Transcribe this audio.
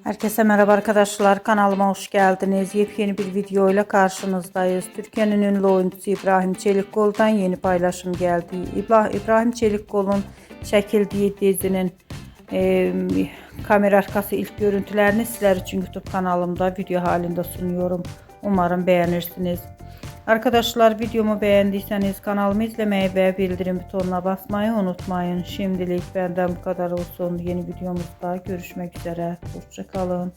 Herkese merhaba arkadaşlar, kanalıma hoş geldiniz. Yepyeni bir video ile karşınızdayız. Türkiye'nin ünlü oyuncusu İbrahim Çelikkol'dan yeni paylaşım geldi. İbrahim Çelikkol'un çekildiği dizinin kamera arkası ilk görüntülerini sizler için YouTube kanalımda video halinde sunuyorum. Umarım beğenirsiniz. Arkadaşlar, videomu beğendiyseniz kanalımı izlemeyi ve bildirim butonuna basmayı unutmayın. Şimdilik benden bu kadar olsun. Yeni videomuzda görüşmek üzere. Hoşça kalın.